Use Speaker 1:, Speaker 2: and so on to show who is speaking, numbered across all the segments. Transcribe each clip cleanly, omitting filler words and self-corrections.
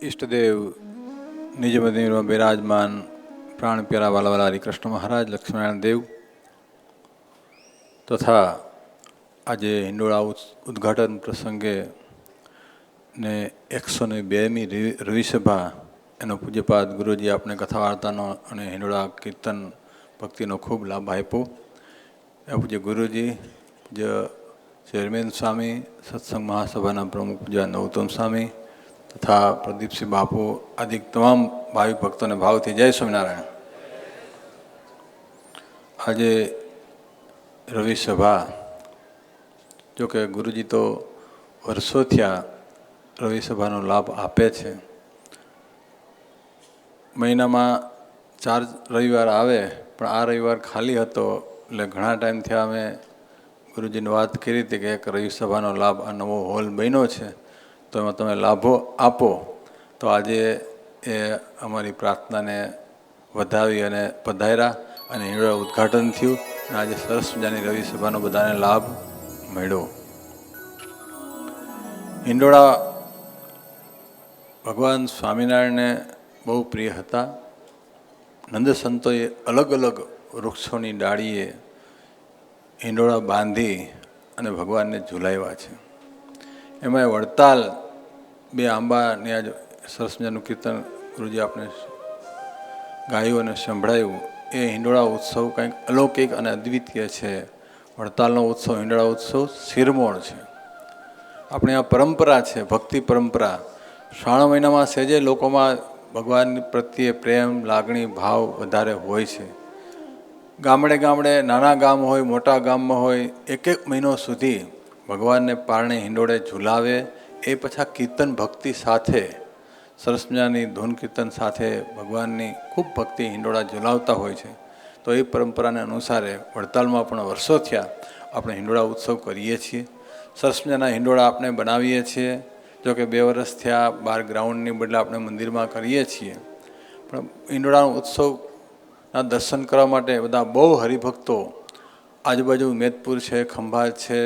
Speaker 1: ઈષ્ટદેવ નિજ મંદિરમાં બિરાજમાન પ્રાણ પ્યારા વાલાવાલા હરિકૃષ્ણ મહારાજ લક્ષ્મીનારાયણ દેવ તથા આજે હિંડોળા ઉદ્ઘાટન પ્રસંગે ને 102મી રવિસભા એનો પૂજ્યપાદ ગુરુજી આપણે કથા વાર્તાનો અને હિંડોળા કીર્તન ભક્તિનો ખૂબ લાભ આપ્યો. એ પૂજ્ય ગુરુજી, પૂજ્ય ચેરમેન સ્વામી, સત્સંગ મહાસભાના પ્રમુખ પૂજ્ય નવતમ સ્વામી તથા પ્રદીપસિંહ બાપુ આદિ તમામ ભાવિક ભક્તોને ભાવથી જય સ્વામિનારાયણ. આજે રવિ સભા, જોકે ગુરુજી તો વર્ષો થયા રવિ સભાનો લાભ આપે છે. મહિનામાં 4 રવિવાર આવે, પણ આ રવિવાર ખાલી હતો એટલે ઘણા ટાઈમ થયા અમે ગુરુજીને વાત કરી હતી કે એક રવિ સભાનો લાભ આ નવો હોલ બન્યો છે તો એમાં તમે લાભો આપો. તો આજે એ અમારી પ્રાર્થનાને વધાવી અને પધાર્યા અને હિંડોળા ઉદ્ઘાટન થયું અને આજે સરસ મજાની રવિ સભાનો બધાને લાભ મળ્યો. હિંડોળા ભગવાન સ્વામિનારાયણને બહુ પ્રિય હતા. નંદ સંતોએ અલગ અલગ વૃક્ષોની ડાળીએ હિંડોળા બાંધી અને ભગવાનને ઝુલાવ્યા છે. એમાં વડતાલ 2 આંબાની આજ સરસ મજાનું કીર્તન ગુરુજી આપણે ગાયું અને સંભળાયું. એ હિંડોળા ઉત્સવ કંઈક અલૌકિક અને અદ્વિતીય છે. વડતાલનો ઉત્સવ હિંડોળા ઉત્સવ શિરમોર છે. આપણે આ પરંપરા છે, ભક્તિ પરંપરા. શ્રાવણ મહિનામાં સહેજે લોકોમાં ભગવાન પ્રત્યે પ્રેમ, લાગણી, ભાવ વધારે હોય છે. ગામડે ગામડે, નાના ગામ હોય, મોટા ગામમાં હોય, 1 મહિનો સુધી ભગવાનને પારણે હિંડોળે ઝુલાવે. એ પછી કીર્તન ભક્તિ સાથે, સરસ મજાની ધૂન કીર્તન સાથે ભગવાનની ખૂબ ભક્તિ હિંડોળા ઝુલાવતા હોય છે. તો એ પરંપરાને અનુસારે વડતાલમાં પણ વર્ષો થયા આપણે હિંડોળા ઉત્સવ કરીએ છીએ. સરસ મજાના હિંડોળા આપણે બનાવીએ છીએ. જોકે 2 વર્ષ થયા બહાર ગ્રાઉન્ડની બદલે આપણે મંદિરમાં કરીએ છીએ. પણ હિંડોળાનો ઉત્સવના દર્શન કરવા માટે બધા બહુ હરિભક્તો આજુબાજુ મેદપુર છે, ખંભાત છે,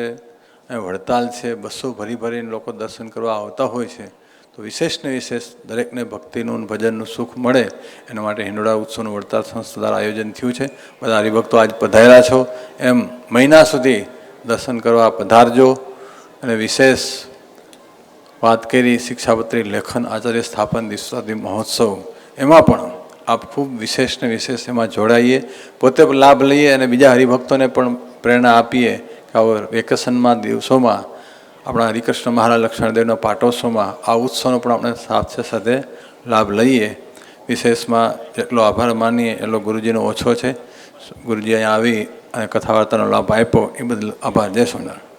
Speaker 1: વડતાલ છે, બસો ભરીને લોકો દર્શન કરવા આવતા હોય છે. તો વિશેષ ને વિશેષ દરેકને ભક્તિનું ભજનનું સુખ મળે એના માટે હિંડોળા ઉત્સવનું વડતાલ સંસ્થા દ્વારા આયોજન થયું છે. બધા હરિભક્તો આજ પધાર્યા છો એમ મહિના સુધી દર્શન કરવા પધારજો. અને વિશેષ વાત કરી શિક્ષાપત્રી લેખન આચાર્ય સ્થાપન દિવસાદી મહોત્સવ, એમાં પણ આપ ખૂબ વિશેષ ને વિશેષ એમાં જોડાઈએ, પોતે લાભ લઈએ અને બીજા હરિભક્તોને પણ પ્રેરણા આપીએ કે આવો વેકેશનમાં દિવસોમાં આપણા હરિકૃષ્ણ મહારાજ લક્ષ્મણદેવના પાટોત્સવમાં આ ઉત્સવનો પણ આપણે સાથે સાથે લાભ લઈએ. વિશેષમાં જેટલો આભાર માનીએ એટલો ગુરુજીનો ઓછો છે. ગુરુજી અહીંયા આવી અને કથા વાર્તાનો લાભ આપ્યો એ બદલ આભાર. જય સ્વામિનારાયણ.